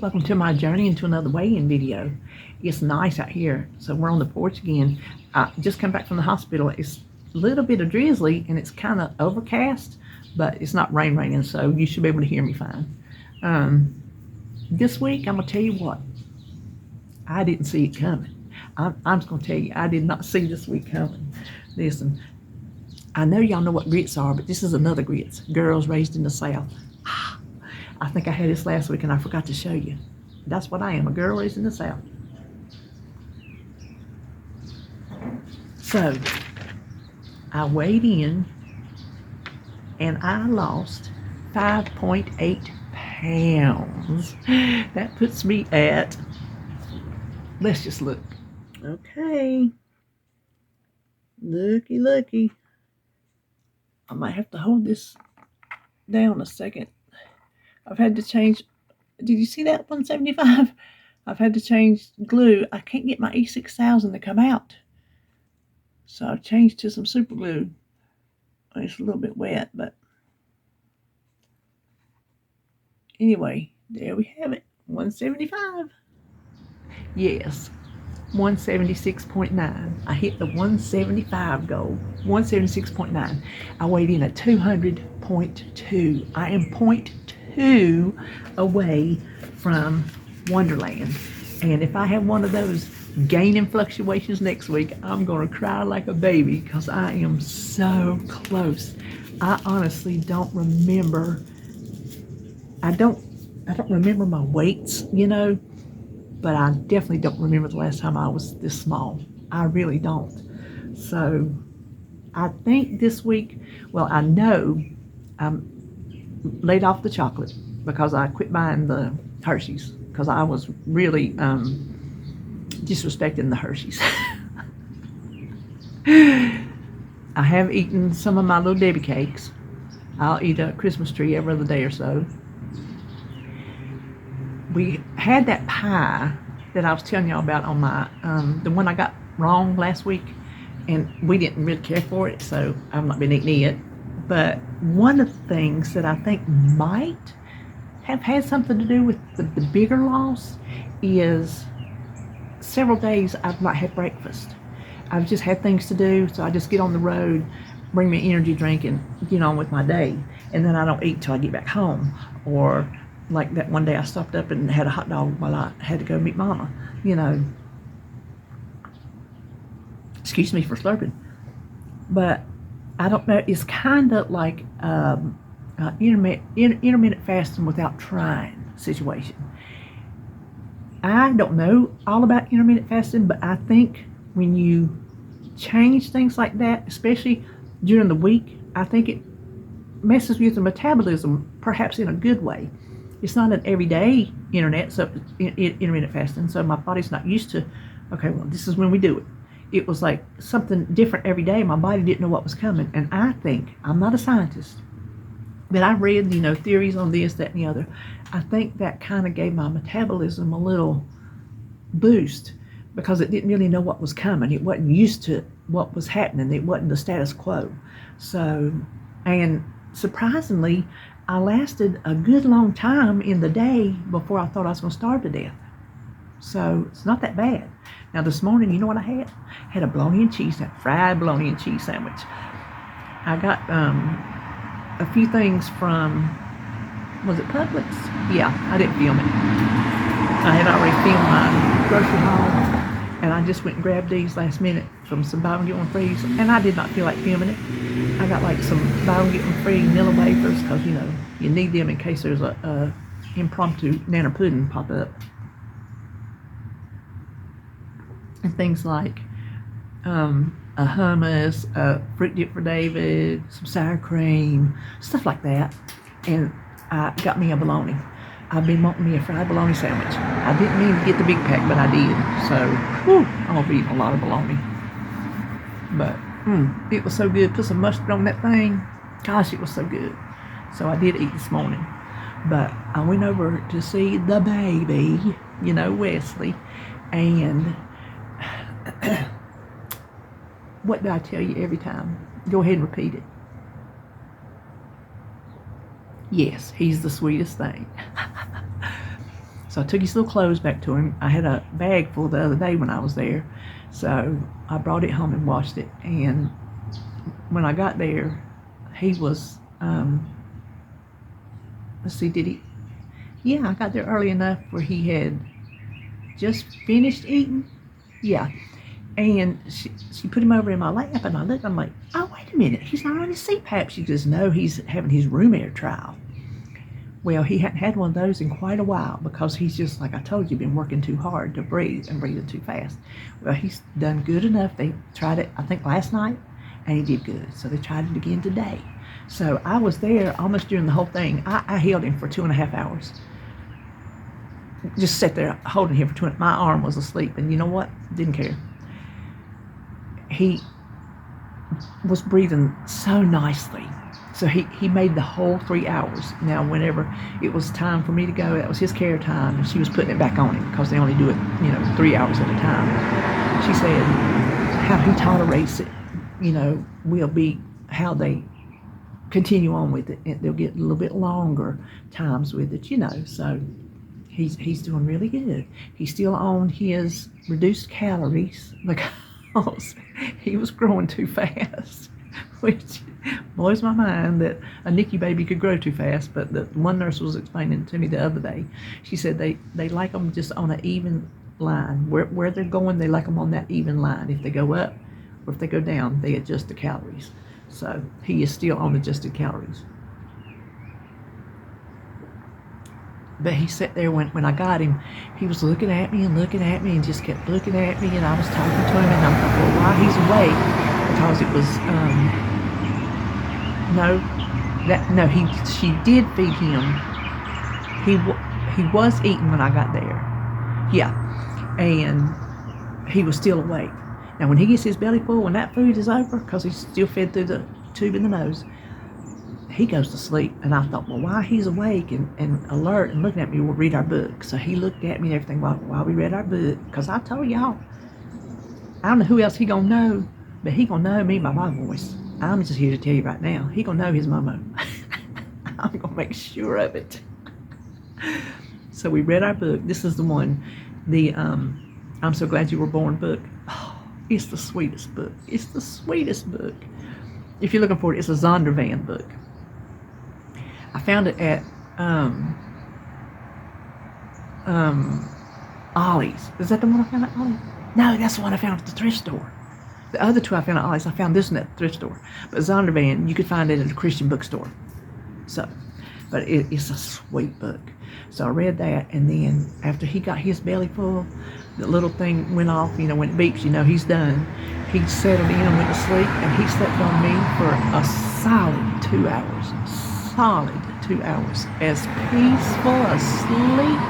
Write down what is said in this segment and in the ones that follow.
welcome to my journey into another weigh-in video. It's nice out here, so we're on the porch again. I just come back from the hospital. It's a little bit of drizzly and it's kind of overcast, but it's not raining, so you should be able to hear me fine. This week, I'm gonna tell you what, I didn't see it coming. I'm just gonna tell you, I did not see this week coming. Listen, I know y'all know what grits are, but this is another grits. Girls raised in the South. I think I had this last week and I forgot to show you. That's what I am, a girl raised in the South. So, I weighed in and I lost 5.8 pounds. That puts me at, let's just look. Okay. Looky. I might have to hold this down a second. I've had to change, did you see that 175? I've had to change glue. I can't get my E6000 to come out. So I've changed to some super glue. It's a little bit wet, but anyway, there we have it. 175. Yes, 176.9. I hit the 175 goal. 176.9. I weighed in at 200.2. I am 0.2 away from Wonderland. And if I have one of those gaining fluctuations next week, I'm going to cry like a baby because I am so close. I honestly don't remember. I don't remember my weights, but I definitely don't remember the last time I was this small. I really don't. So I think this week, well, I know I'm laid off the chocolate because I quit buying the Hershey's because I was really disrespecting the Hershey's. I have eaten some of my Little Debbie cakes. I'll eat a Christmas tree every other day or so. We had that pie that I was telling y'all about on my, the one I got wrong last week, and we didn't really care for it, so I've not been eating it. But one of the things that I think might have had something to do with the bigger loss is several days I've not had breakfast. I've just had things to do, so I just get on the road, bring me an energy drink, and get on with my day. And then I don't eat till I get back home. Or like that one day I stopped up and had a hot dog while I had to go meet Mama. Excuse me for slurping. But I don't know, it's kind of like intermittent fasting without trying situation. I don't know all about intermittent fasting, but I think when you change things like that, especially during the week, I think it messes with the metabolism, perhaps in a good way. It's not an everyday intermittent fasting, so my body's not used to, okay, well, this is when we do it. It was like something different every day. My body didn't know what was coming, and I think, I'm not a scientist, but I read, theories on this, that, and the other. I think that kind of gave my metabolism a little boost because it didn't really know what was coming. It wasn't used to what was happening. It wasn't the status quo. So, and surprisingly, I lasted a good long time in the day before I thought I was going to starve to death. So it's not that bad. Now this morning, you know what I had? I had a bologna and cheese, fried bologna and cheese sandwich. I got a few things from, was it Publix? Yeah, I didn't film it. I had already filmed my grocery haul, and I just went and grabbed these last minute from some buy one get one frees, and I did not feel like filming it. I got like some buy one get one free Nilla wafers because you need them in case there's a impromptu Nana pudding pop up, and things like a hummus, a fruit dip for David, some sour cream, stuff like that. And I got me a bologna. I've been wanting me a fried bologna sandwich. I didn't mean to get the big pack, but I did. So, I'll be eating a lot of bologna. But, it was so good. Put some mustard on that thing. Gosh, it was so good. So I did eat this morning. But I went over to see the baby, Wesley. And what do I tell you every time? Go ahead and repeat it. Yes, he's the sweetest thing. So I took his little clothes back to him. I had a bag full the other day when I was there. So I brought it home and washed it. And when I got there, he was, let's see, did he? Yeah, I got there early enough where he had just finished eating. Yeah. And she put him over in my lap, and I looked, I'm like, oh, wait a minute, he's not on his CPAP. She goes, no, he's having his room air trial. Well, he hadn't had one of those in quite a while because he's just, like I told you, been working too hard to breathe and breathing too fast. Well, he's done good enough. They tried it, I think, last night, and he did good. So they tried it again today. So I was there almost during the whole thing. I held him for 2.5 hours. Just sat there holding him for 2. My arm was asleep, and you know what? Didn't care. He was breathing so nicely. So he made the whole 3 hours. Now, whenever it was time for me to go, that was his care time, and she was putting it back on him because they only do it, 3 hours at a time. She said how he tolerates it, will be how they continue on with it. They'll get a little bit longer times with it, So he's doing really good. He's still on his reduced calories because he was growing too fast, which blows my mind that a NICU baby could grow too fast. But the one nurse was explaining to me the other day. She said they like them just on an even line. Where they're going, they like them on that even line. If they go up or if they go down, they adjust the calories. So he is still on adjusted calories. But he sat there when I got him, he was looking at me and just kept looking at me, and I was talking to him, and I thought, well, why he's awake? Because it was, she did feed him. He was eating when I got there. Yeah. And he was still awake. Now, when he gets his belly full, when that food is over, because he's still fed through the tube in the nose, he goes to sleep. And I thought, well, while he's awake and alert and looking at me, we'll read our book. So he looked at me and everything while we read our book. Because I told y'all, I don't know who else he gonna know, but he gonna know me by my voice. I'm just here to tell you right now, he gonna know his mama. I'm gonna make sure of it. So we read our book. This is the one, the I'm So Glad You Were Born book. Oh, it's the sweetest book. It's the sweetest book. If you're looking for it, it's a Zondervan book. I found it at Ollie's. Is that the one I found at Ollie's? No, that's the one I found at the thrift store. The other two I found at Ollie's. I found this one at the thrift store. But Zondervan, you could find it at a Christian bookstore. So, but it's a sweet book. So I read that, and then after he got his belly full, the little thing went off, when it beeps, he's done. He settled in and went to sleep, and he slept on me for a solid 2 hours. Solid 2 hours. As peaceful a sleep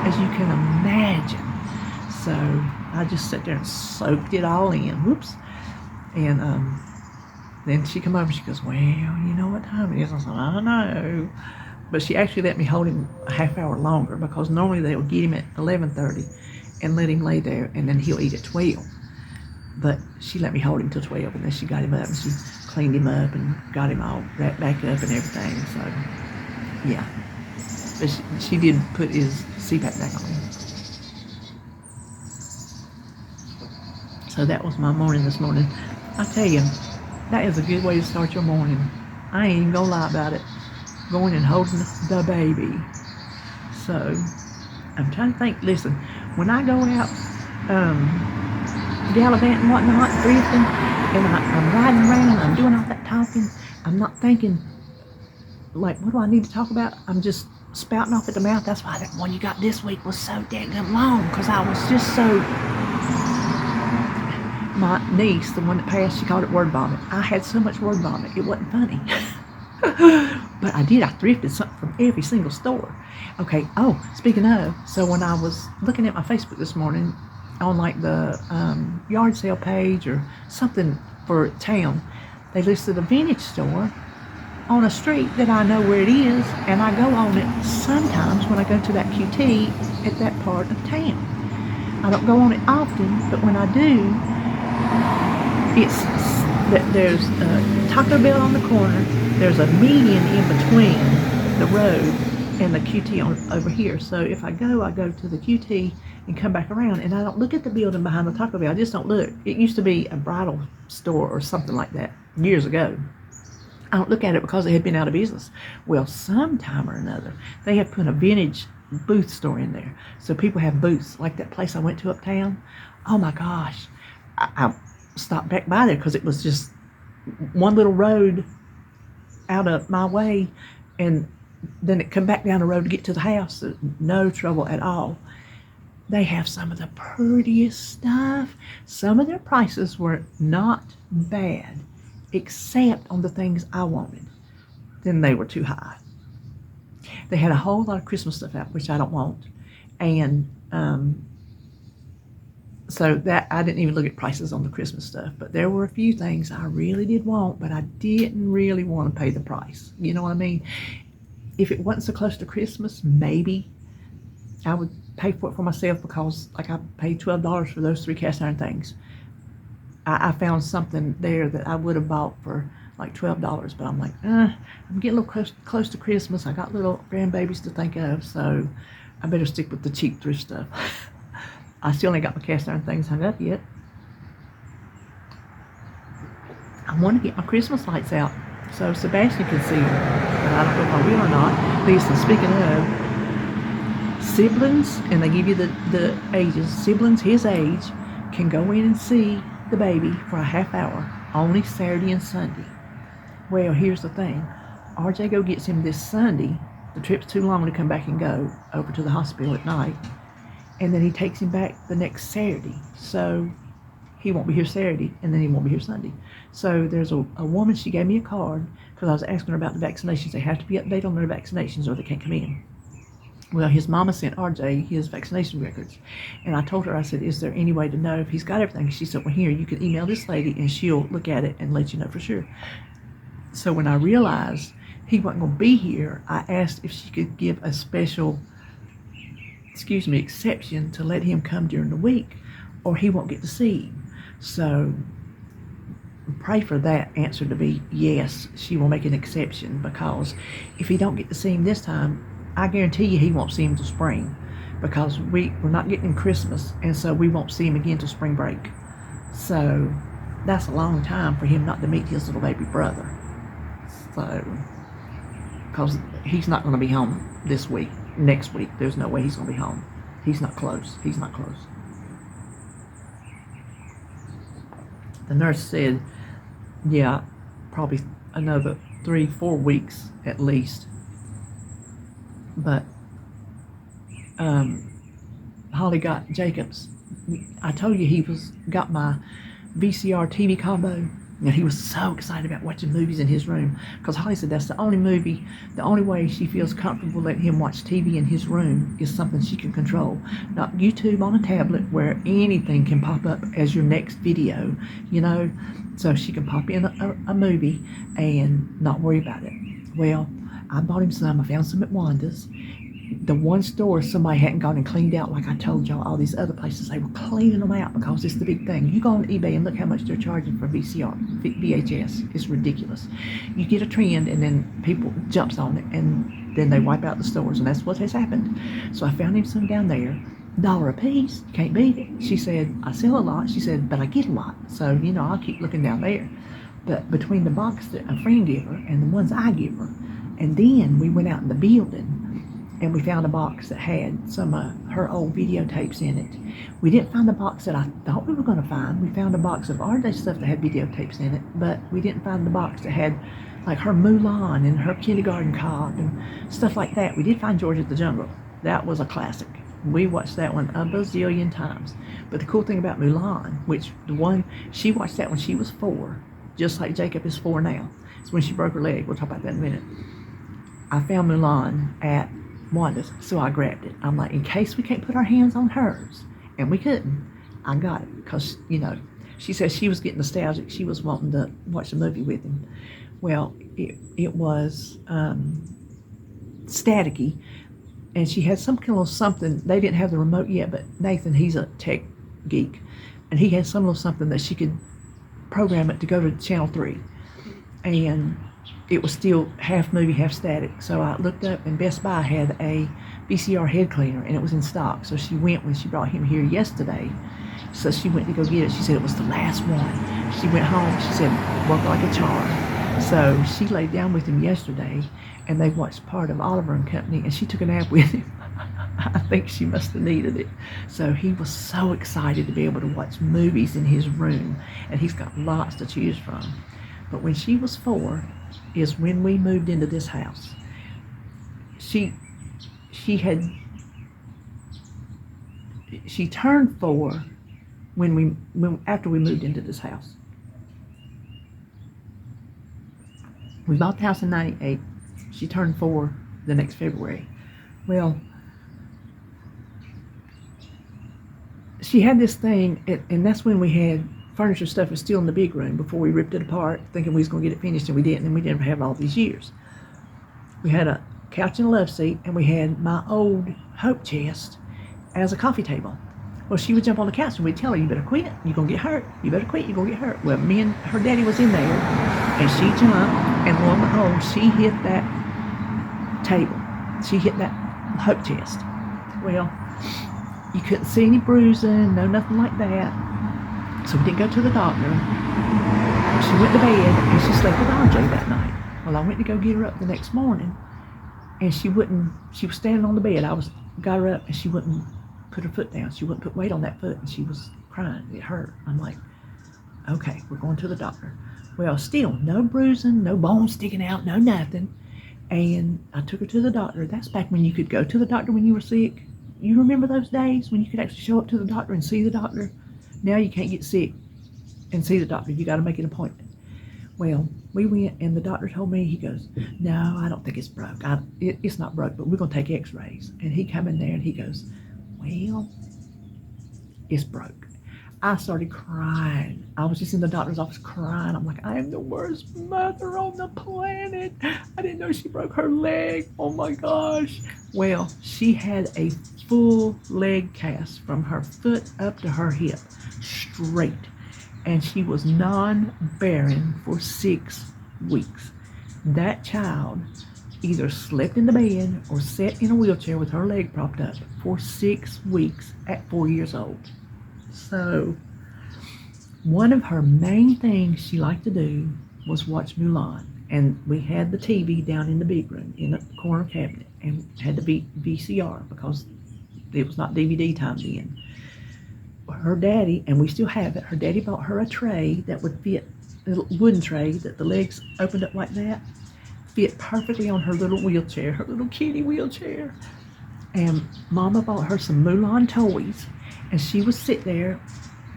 as you can imagine. So I just sat there and soaked it all in. Whoops. And then she come over and she goes, well, you know what time it is? I said, I don't know. But she actually let me hold him a half hour longer, because normally they would get him at 11:30 and let him lay there, and then he'll eat at 12. But she let me hold him till 12, and then she got him up and she cleaned him up and got him all wrapped back up and everything. So, yeah. But she did put his CPAP back on him. So that was my morning this morning. I tell you, that is a good way to start your morning. I ain't even gonna lie about it. Going and holding the baby. So, I'm trying to think. Listen, when I go out gallivanting and whatnot, drifting, and I'm riding around, I'm doing all that talking, I'm not thinking, like, what do I need to talk about? I'm just spouting off at the mouth. That's why that one you got this week was so dang long, because I was just so... My niece, the one that passed, she called it word vomit. I had so much word vomit, it wasn't funny. But I did. I thrifted something from every single store. Okay. Oh, speaking of, so when I was looking at my Facebook this morning on like the yard sale page or something for town, they listed a vintage store on a street that I know where it is, and I go on it sometimes when I go to that QT at that part of town. I don't go on it often, but when I do, it's that there's a Taco Bell on the corner. There's a median in between the road, and the QT over here. So if I go to the QT and come back around, and I don't look at the building behind the Taco Bell. I just don't look. It used to be a bridal store or something like that years ago. I don't look at it because it had been out of business. Well, sometime or another, they have put a vintage booth store in there. So people have booths, like that place I went to uptown. Oh my gosh. I stopped back by there because it was just one little road out of my way, and then it come back down the road to get to the house. No trouble at all. They have some of the prettiest stuff. Some of their prices were not bad, except on the things I wanted. Then they were too high. They had a whole lot of Christmas stuff out, which I don't want. And so that I didn't even look at prices on the Christmas stuff. But there were a few things I really did want, but I didn't really want to pay the price. You know what I mean? If it wasn't so close to Christmas, maybe I would pay for it for myself, because like I paid $12 for those 3 cast iron things. I found something there that I would have bought for like $12, but I'm like, I'm getting a little close to Christmas. I got little grandbabies to think of, so I better stick with the cheap thrift stuff. I still ain't got my cast iron things hung up yet. I want to get my Christmas lights out so Sebastian can see them, but I don't know if I will or not. Listen, speaking of siblings, and they give you the ages, siblings his age can go in and see the baby for a half hour, only Saturday and Sunday. Well, here's the thing. RJ go gets him this Sunday. The trip's too long to come back and go over to the hospital at night. And then he takes him back the next Saturday. So he won't be here Saturday, and then he won't be here Sunday. So there's a woman, she gave me a card, because I was asking her about the vaccinations. They have to be updated on their vaccinations or they can't come in. Well, his mama sent RJ his vaccination records. And I told her, I said, is there any way to know if he's got everything? She said, well, here, you can email this lady and she'll look at it and let you know for sure. So when I realized he wasn't going to be here, I asked if she could give a special, exception to let him come during the week, or he won't get to see him. So pray for that answer to be yes, she will make an exception, because if he don't get to see him this time, I guarantee you he won't see him till spring, because we're not getting him Christmas, and so we won't see him again till spring break. So that's a long time for him not to meet his little baby brother. So, because he's not going to be home this week. Next week, there's no way he's going to be home. He's not close. The nurse said, yeah, probably another 3-4 weeks at least. But Holly got Jacob's. I told you he got my VCR TV combo, and he was so excited about watching movies in his room, because Holly said that's the only way she feels comfortable letting him watch TV in his room is something she can control. Not YouTube on a tablet where anything can pop up as your next video, so she can pop in a movie and not worry about it. Well, I bought him some. I found some at Wanda's. The one store somebody hadn't gone and cleaned out, like I told y'all, all these other places, they were cleaning them out because it's the big thing. You go on eBay and look how much they're charging for VHS. It's ridiculous. You get a trend and then people jumps on it and then they wipe out the stores, and that's what has happened. So I found him some down there, $1 a piece. Can't beat it. She said, I sell a lot. She said, but I get a lot. So, I'll keep looking down there. But between the box that a friend gave her and the ones I give her, and then we went out in the building and we found a box that had some of her old videotapes in it. We didn't find the box that I thought we were going to find. We found a box of RJ stuff that had videotapes in it, but we didn't find the box that had like her Mulan and her Kindergarten Cop and stuff like that. We did find George of the Jungle. That was a classic. We watched that one a bazillion times. But the cool thing about Mulan, she watched that when she was 4, just like Jacob is 4 now. It's when she broke her leg. We'll talk about that in a minute. I found Mulan at Wanda's, so I grabbed it. I'm like, in case we can't put our hands on hers, and we couldn't, I got it, because, she said she was getting nostalgic. She was wanting to watch the movie with him. Well, it was staticky, and she had some kind of something. They didn't have the remote yet, but Nathan, he's a tech geek, and he had some little something that she could program it to go to channel 3. And it was still half movie, half static. So I looked up, and Best Buy had a VCR head cleaner, and it was in stock. So she went when she brought him here yesterday. So she went to go get it. She said it was the last one. She went home. She said, worked like a charm. So she laid down with him yesterday, and they watched part of Oliver and Company, and she took a nap with him. I think she must have needed it. So he was so excited to be able to watch movies in his room, and he's got lots to choose from. But when she was 4 is when we moved into this house. She turned 4 after we moved into this house. We bought the house in 98. She turned 4 the next February. Well, she had this thing, and that's when we had furniture stuff was still in the big room before we ripped it apart, thinking we was going to get it finished, and we didn't, and we didn't have it all these years. We had a couch and a love seat, and we had my old Hope chest as a coffee table. Well, she would jump on the couch, and we'd tell her, you better quit, you're going to get hurt. You better quit, you're going to get hurt. Well, me and her daddy was in there, and she jumped, and lo and behold, she hit that table. She hit that Hope chest. Well, you couldn't see any bruising, no nothing like that. So we didn't go to the doctor. She went to bed, and she slept with RJ that night. Well, I went to go get her up the next morning, and she was standing on the bed. Got her up, and she wouldn't put her foot down. She wouldn't put weight on that foot, and she was crying. It hurt. I'm like, okay, we're going to the doctor. Well, still, no bruising, no bones sticking out, no nothing. And I took her to the doctor. That's back when you could go to the doctor when you were sick. You remember those days when you could actually show up to the doctor and see the doctor? Now you can't get sick and see the doctor. You got to make an appointment. Well, we went, and the doctor told me, he goes, no, I don't think it's broke. It's not broke, but we're going to take x-rays. And he come in there, and he goes, well, it's broke. I started crying. I was just in the doctor's office crying. I'm like, I am the worst mother on the planet. I didn't know she broke her leg. Oh my gosh. Well, she had a full leg cast from her foot up to her hip, straight. And she was non-bearing for 6 weeks. That child either slept in the bed or sat in a wheelchair with her leg propped up for 6 weeks at 4 years old. So one of her main things she liked to do was watch Mulan. And we had the TV down in the big room in a corner cabinet, and had to be VCR because it was not DVD time then. Her daddy, and we still have it, her daddy bought her a tray that would fit, a little wooden tray that the legs opened up like that, fit perfectly on her little wheelchair, her little kitty wheelchair. And Mama bought her some Mulan toys, and she would sit there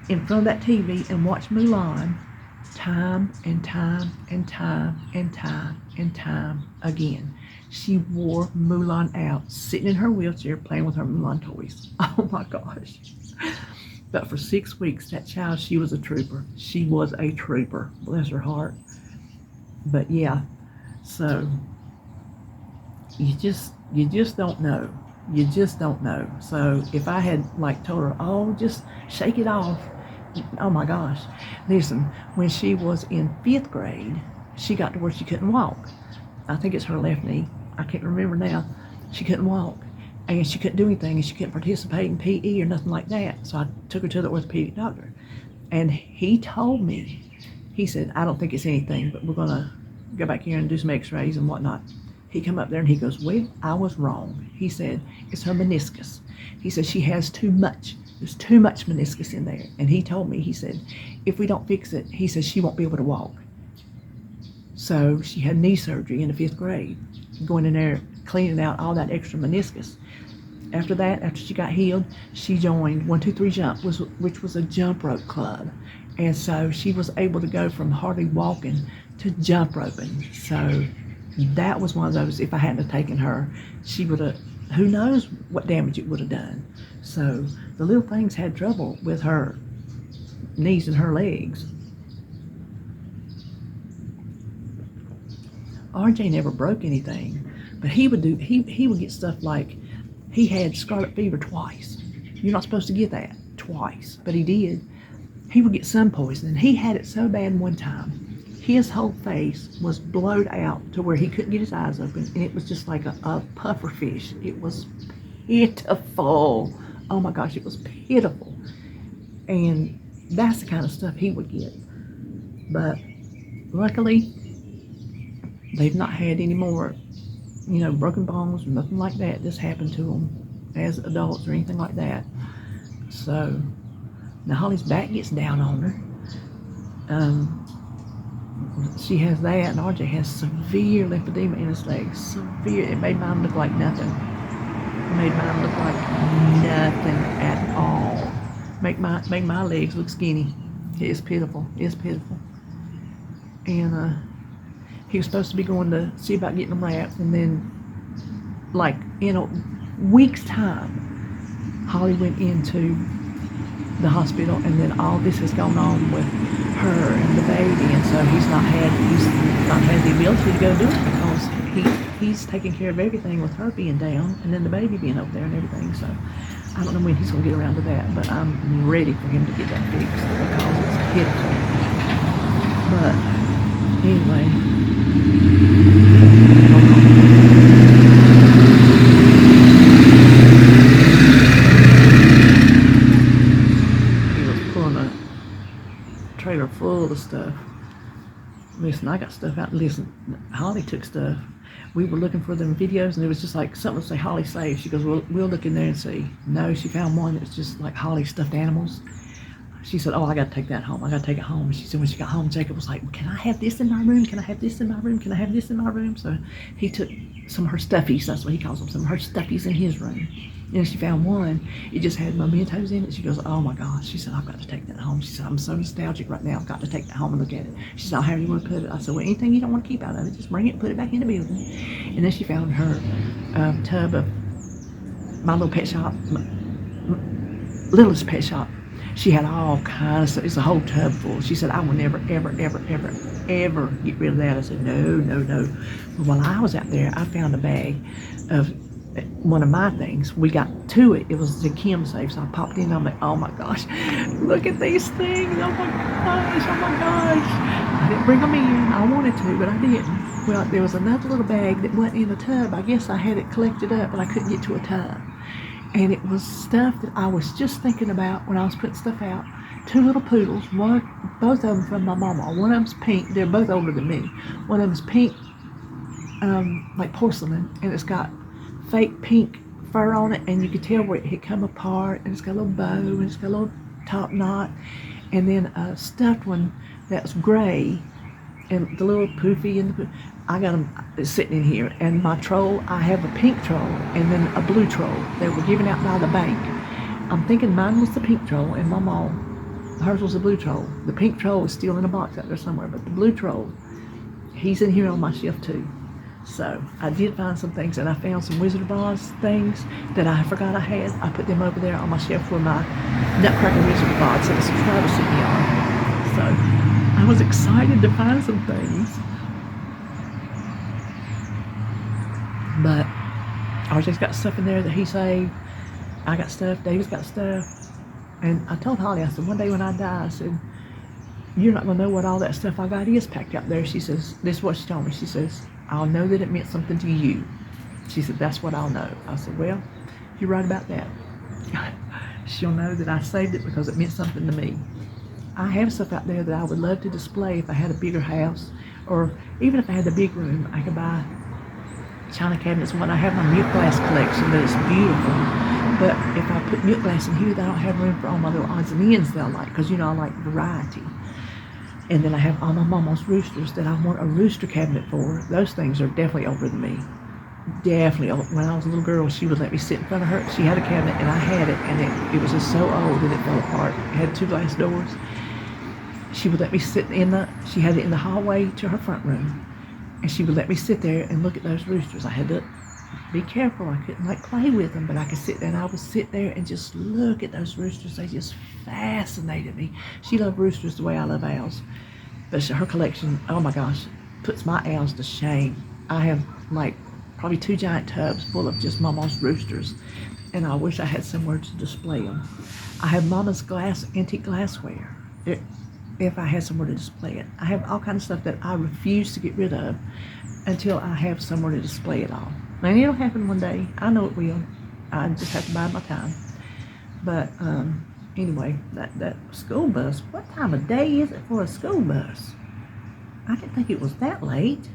in front of that TV and watch Mulan time and time and time and time and time again. She wore Mulan out, sitting in her wheelchair playing with her Mulan toys. Oh my gosh. But for 6 weeks, that child, she was a trooper. She was a trooper, bless her heart. But yeah, so you just don't know. You just don't know. So if I had told her, oh, just shake it off. Oh my gosh. Listen, when she was in 5th grade, she got to where she couldn't walk. I think it's her left knee. I can't remember now. She couldn't walk. And she couldn't do anything, and she couldn't participate in PE or nothing like that. So I took her to the orthopedic doctor. And he told me, he said, I don't think it's anything, but we're going to go back here and do some x-rays and whatnot. He come up there and he goes, well, I was wrong. He said, it's her meniscus. He said, she has too much. There's too much meniscus in there. And he told me, he said, if we don't fix it, he says she won't be able to walk. So she had knee surgery in the 5th grade, going in there, cleaning out all that extra meniscus. After that, after she got healed, she joined 1-2-3 Jump, which was a jump rope club. And so she was able to go from hardly walking to jump roping. So that was one of those, if I hadn't have taken her, she would have, who knows what damage it would have done. So the little things had trouble with her knees and her legs. RJ never broke anything, but he would get stuff like, he had scarlet fever twice. You're not supposed to get that twice, but he did. He would get sun poisoning. He had it so bad one time, his whole face was blowed out to where he couldn't get his eyes open, and it was just like a puffer fish. It was pitiful. Oh my gosh, it was pitiful. And that's the kind of stuff he would get. But luckily, they've not had any more, broken bones or nothing like that. This happened to them as adults or anything like that. So now Holly's back gets down on her. She has that, and RJ has severe lymphedema in his legs. Severe. It made mine look like nothing. It made mine look like nothing at all. Make my legs look skinny. It is pitiful. It's pitiful. And he was supposed to be going to see about getting them wrapped, and then, like in a week's time, Holly went into the hospital, and then all this has gone on with her and the baby, and so he's not had the ability to go do it because he's taking care of everything with her being down, and then the baby being over there and everything. So I don't know when he's going to get around to that, but I'm ready for him to get that fixed because it's pitiful. But anyway. Trailer full of stuff. Listen, I got stuff out. Listen, Holly took stuff. We were looking for them videos, and it was just like something would say Holly saved. She goes, we'll look in there and see. No, she found one that was just like Holly stuffed animals. She said, I got to take that home. I got to take it home. And she said when she got home, Jacob was like, can I have this in my room? Can I have this in my room? Can I have this in my room? So he took some of her stuffies, that's what he calls them, some of her stuffies in his room. And she found one, it just had mementos in it. She goes, oh my gosh. She said, I've got to take that home. She said, I'm so nostalgic right now. I've got to take that home and look at it. She said, how do you want to put it? I said, well, anything you don't want to keep out of it, just bring it and put it back in the building. And then she found her tub of My Little Pet Shop, Littlest Pet Shop. She had all kinds of stuff. It's a whole tub full. She said, I will never, ever, ever, ever, ever get rid of that. I said, no. But while I was out there, I found a bag of one of my things. We got to it. It was the Kim safe. So I popped in. I'm like, oh my gosh, look at these things. Oh my gosh. I didn't bring them in. I wanted to, but I didn't. Well, there was another little bag that wasn't in a tub. I guess I had it collected up, but I couldn't get to a tub. And it was stuff that I was just thinking about when I was putting stuff out. 2 little poodles, both of them from my mama. One of them's pink. They're both older than me. One of them's pink, like porcelain, and it's got fake pink fur on it, and you could tell where it had come apart, and it's got a little bow, and it's got a little top knot. And then a stuffed one that's gray, and the little poofy and the I got them sitting in here. And my troll, I have a pink troll and then a blue troll. They were given out by the bank. I'm thinking mine was the pink troll and my mom, hers was the blue troll. The pink troll is still in a box out there somewhere, but the blue troll, he's in here on my shelf too. So I did find some things, and I found some Wizard of Oz things that I forgot I had. I put them over there on my shelf for my Nutcracker Wizard of Oz that a subscriber sent me on. So I was excited to find some things. But RJ's got stuff in there that he saved. I got stuff. David's got stuff. And I told Holly, I said, one day when I die, I said, you're not going to know what all that stuff I got is packed out there. She says, this is what she told me. She says, I'll know that it meant something to you. She said, that's what I'll know. I said, well, you're right about that. She'll know that I saved it because it meant something to me. I have stuff out there that I would love to display if I had a bigger house, or even if I had a big room. I could buy china cabinets. When I have my milk glass collection, that is beautiful. But if I put milk glass in here, then I don't have room for all my little odds and ends that I like, because I like variety. And then I have all my mama's roosters that I want a rooster cabinet for. Those things are definitely older than me. Definitely. When I was a little girl, she would let me sit in front of her. She had a cabinet and I had it, and it was just so old that it fell apart. It had 2 glass doors. She would let me sit she had it in the hallway to her front room. And she would let me sit there and look at those roosters. I had to be careful. I couldn't play with them, but I could sit there, and I would sit there and just look at those roosters. They just fascinated me. She loved roosters the way I love owls. But her collection, oh my gosh, puts my owls to shame. I have probably 2 giant tubs full of just Mama's roosters, and I wish I had somewhere to display them. I have Mama's antique glassware. if I had somewhere to display it. I have all kinds of stuff that I refuse to get rid of until I have somewhere to display it all. And it'll happen one day. I know it will. I just have to bide my time. But anyway, that school bus, what time of day is it for a school bus? I didn't think it was that late.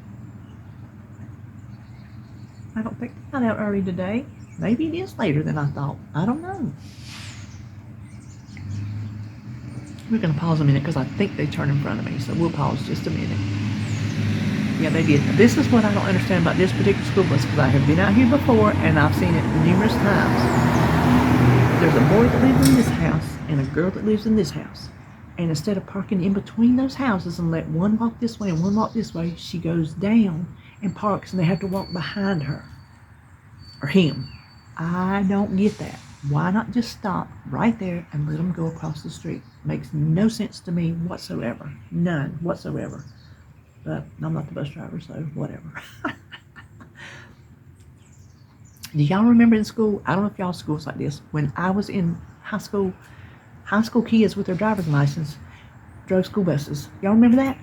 I don't think they got out early today. Maybe it is later than I thought. I don't know. We're going to pause a minute because I think they turned in front of me, so we'll pause just a minute. Yeah, they did. This is what I don't understand about this particular school bus, because I have been out here before and I've seen it numerous times. There's a boy that lives in this house and a girl that lives in this house. And instead of parking in between those houses and let one walk this way and one walk this way, she goes down and parks, and they have to walk behind her or him. I don't get that. Why not just stop right there and let them go across the street? Makes no sense to me whatsoever. None whatsoever. But I'm not the bus driver, so whatever. Do y'all remember in school? I don't know if y'all's school's like this. When I was in high school kids with their driver's license drove school buses. Y'all remember that?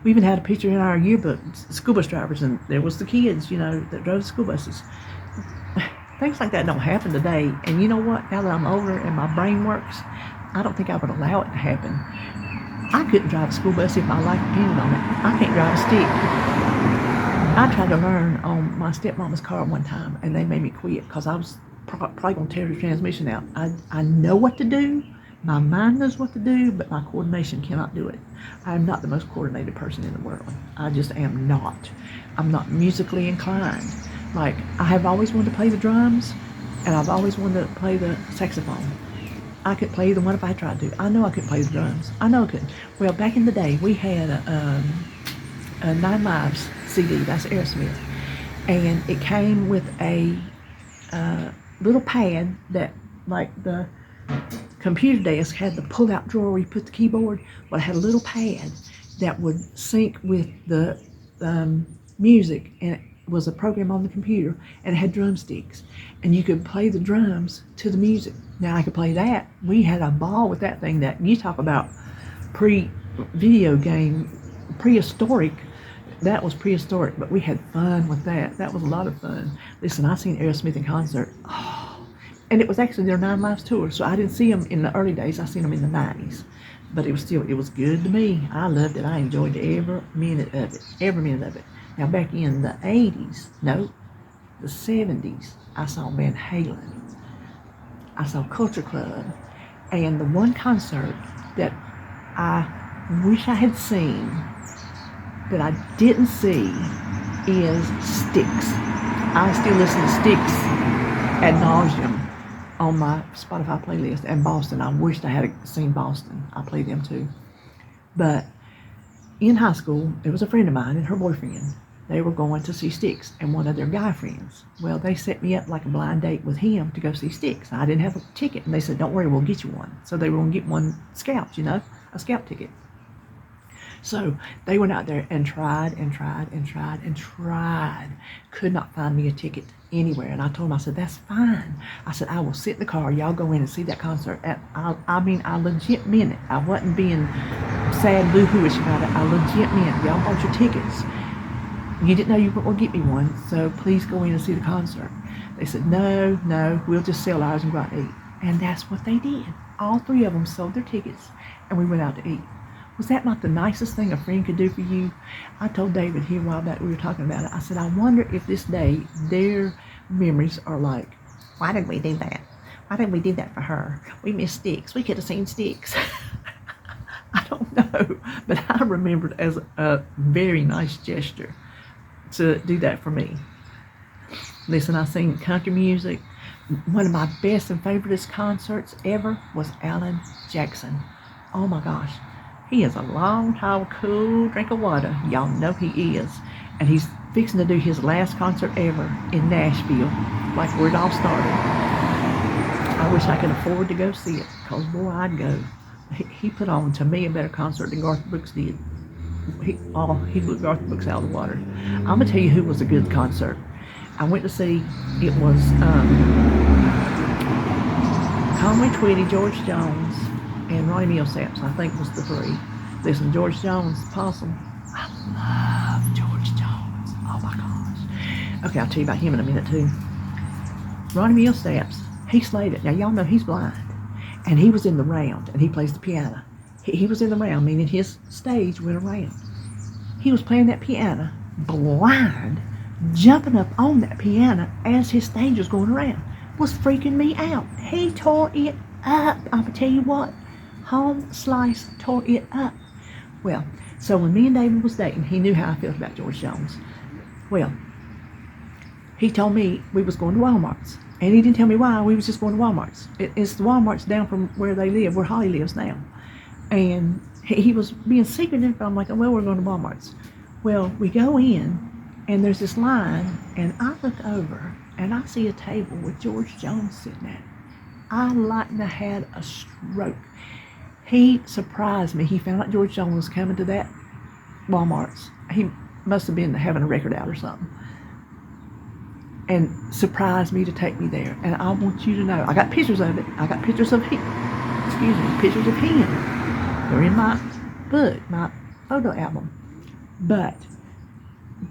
We even had a picture in our yearbook, school bus drivers, and there was the kids, that drove the school buses. Things like that don't happen today. And you know what? Now that I'm older and my brain works, I don't think I would allow it to happen. I couldn't drive a school bus if my life depended on it. I can't drive a stick. I tried to learn on my stepmama's car one time, and they made me quit because I was probably going to tear the transmission out. I know what to do. My mind knows what to do, but my coordination cannot do it. I am not the most coordinated person in the world. I just am not. I'm not musically inclined. Like, I have always wanted to play the drums, and I've always wanted to play the saxophone. I could play either one if I tried to. I know I could play the drums. I know I could. Well, back in the day, we had a Nine Lives CD. That's Aerosmith. And it came with a little pad that, like the computer desk had the pull-out drawer where you put the keyboard. Well, it had a little pad that would sync with the music, and it was a program on the computer, and it had drumsticks, and you could play the drums to the music. Now I could play that. We had a ball with that thing. That you talk about pre-video game, prehistoric. That was prehistoric, but we had fun with that. That was a lot of fun. Listen, I seen Aerosmith in concert. Oh, and it was actually their Nine Lives tour, so I didn't see them in the early days. I seen them in the 90s, but it was good to me. I loved it. I enjoyed every minute of it. Now back in the 80s, no, the 70s, I saw Van Halen. I saw Culture Club, and the one concert that I wish I had seen that I didn't see is Styx. I still listen to Styx ad nauseum on my Spotify playlist. And Boston, I wished I had seen Boston. I played them too. But in high school, there was a friend of mine and her boyfriend. They were going to see Styx and one of their guy friends. Well, they set me up like a blind date with him to go see Styx. I didn't have a ticket, and they said, don't worry, we'll get you one. So they were going to get one scout, a scout ticket. So they went out there and tried. Could not find me a ticket anywhere. And I told them, I said, that's fine. I said, I will sit in the car. Y'all go in and see that concert. And I legit meant it. I wasn't being sad, boo-hooish about it. I legit meant, y'all bought your tickets. You didn't know you were going to get me one, so please go in and see the concert. They said, no, we'll just sell ours and go out to eat. And that's what they did. All three of them sold their tickets, and we went out to eat. Was that not the nicest thing a friend could do for you? I told David here a while back, we were talking about it. I said, I wonder if this day their memories are like, why did we do that? Why did we do that for her? We missed Styx. We could have seen Styx. I don't know, but I remembered as a very nice gesture to do that for me. Listen, I sing country music. One of my best and favoriteest concerts ever was Alan Jackson. Oh my gosh. He is a long, tall, cool drink of water. Y'all know he is. And he's fixing to do his last concert ever in Nashville, like where it all started. I wish I could afford to go see it, because boy, I'd go. He put on, to me, a better concert than Garth Brooks did. He blew Garth Brooks out of the water. I'm going to tell you who was a good concert. I went to see, it was Conway Twitty, George Jones, and Ronnie Milsap, I think was the three. Listen, George Jones, Possum. I love George Jones. Oh my gosh. Okay, I'll tell you about him in a minute too. Ronnie Millsaps, he slayed it. Now y'all know he's blind, and he was in the round, and he plays the piano. He was in the round, meaning his stage went around. He was playing that piano, blind, jumping up on that piano as his stage was going around. Was freaking me out. He tore it up. I'm gonna tell you what, Home Slice tore it up. Well, so when me and David was dating, he knew how I felt about George Jones. Well, he told me we was going to Walmart's. And he didn't tell me why. We was just going to Walmart's. It's the Walmart's down from where they live, where Holly lives now. And he was being secretive. I'm like, well, we're going to Walmart's. Well, we go in, and there's this line, and I look over, and I see a table with George Jones sitting at it. I like to had a stroke. He surprised me. He found out George Jones was coming to that Walmart's. He must have been having a record out or something. And surprised me to take me there. And I want you to know, I got pictures of it. I got pictures of him. Pictures of him. They're in my book, my photo album. But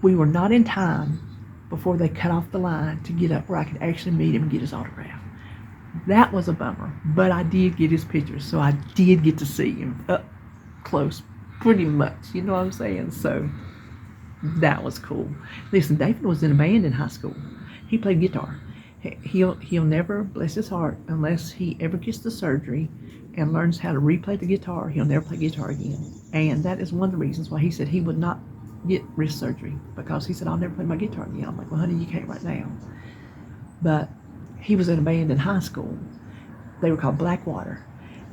we were not in time before they cut off the line to get up where I could actually meet him and get his autograph. That was a bummer, but I did get his pictures, so I did get to see him up close, pretty much, you know what I'm saying? So that was cool. Listen, David was in a band in high school. He played guitar. He'll never, bless his heart, unless he ever gets the surgery and learns how to replay the guitar, he'll never play guitar again. And that is one of the reasons why he said he would not get wrist surgery, because he said, I'll never play my guitar again. I'm like, well, honey, you can't right now. But he was in a band in high school. They were called Blackwater,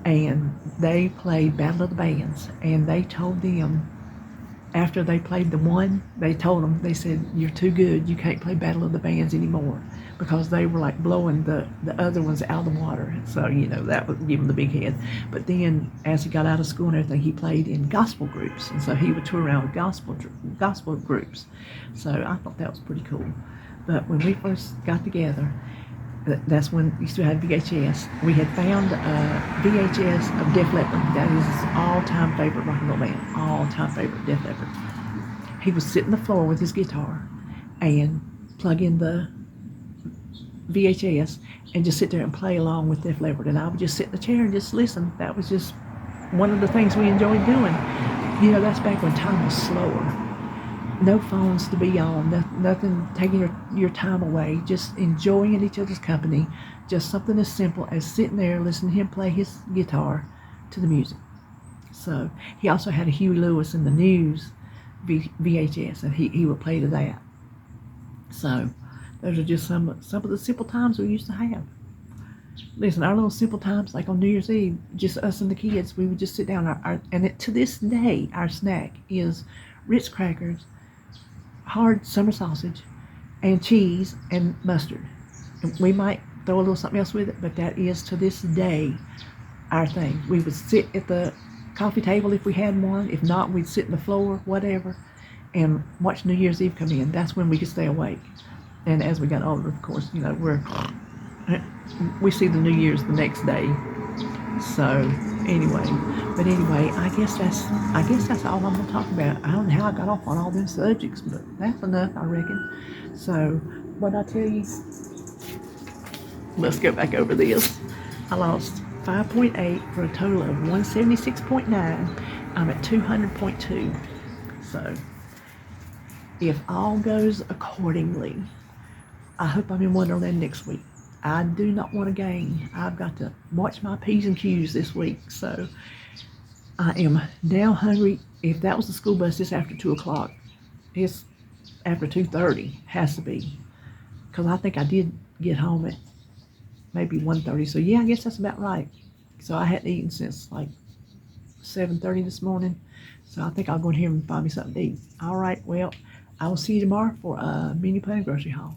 and they played Battle of the Bands. And they told them, after they played the one, they told them, they said, you're too good, you can't play Battle of the Bands anymore, because they were like blowing the other ones out of the water. So, you know, that would give him the big head. But then as he got out of school and everything, he played in gospel groups. And so he would tour around with gospel groups. So I thought that was pretty cool. But when we first got together, that's when we still had VHS. We had found a VHS of Def Leppard. That is his all-time favorite rock and roll band. All-time favorite, Def Leppard. He would sit on the floor with his guitar and plug in the VHS and just sit there and play along with Def Leppard. And I would just sit in the chair and just listen. That was just one of the things we enjoyed doing. You know, that's back when time was slower. No phones to be on, nothing taking your time away, just enjoying each other's company, just something as simple as sitting there listening to him play his guitar to the music. So he also had a Huey Lewis in the News VHS, and he would play to that. So those are just some of the simple times we used to have. Listen, our little simple times, like on New Year's Eve, just us and the kids, we would just sit down, to this day, our snack is Ritz crackers, hard summer sausage, and cheese and mustard. And we might throw a little something else with it, but that is to this day our thing. We would sit at the coffee table if we had one. If not, we'd sit on the floor, whatever, and watch New Year's Eve come in. That's when we could stay awake. And as we got older, of course, you know, we see the New Year's the next day. So anyway, I guess that's all I'm gonna talk about. I don't know how I got off on all them subjects, but that's enough, I reckon. So what I tell you, let's go back over this. I lost 5.8 for a total of 176.9. I'm at 200.2. So if all goes accordingly, I hope I'm in Wonderland next week. I do not want to gain. I've got to watch my P's and Q's this week. So I am now hungry. If that was the school bus, it's after 2 o'clock. It's after 2:30, has to be. Because I think I did get home at maybe 1:30. So yeah, I guess that's about right. So I hadn't eaten since like 7:30 this morning. So I think I'll go in here and find me something to eat. All right, well, I will see you tomorrow for a mini plan grocery haul.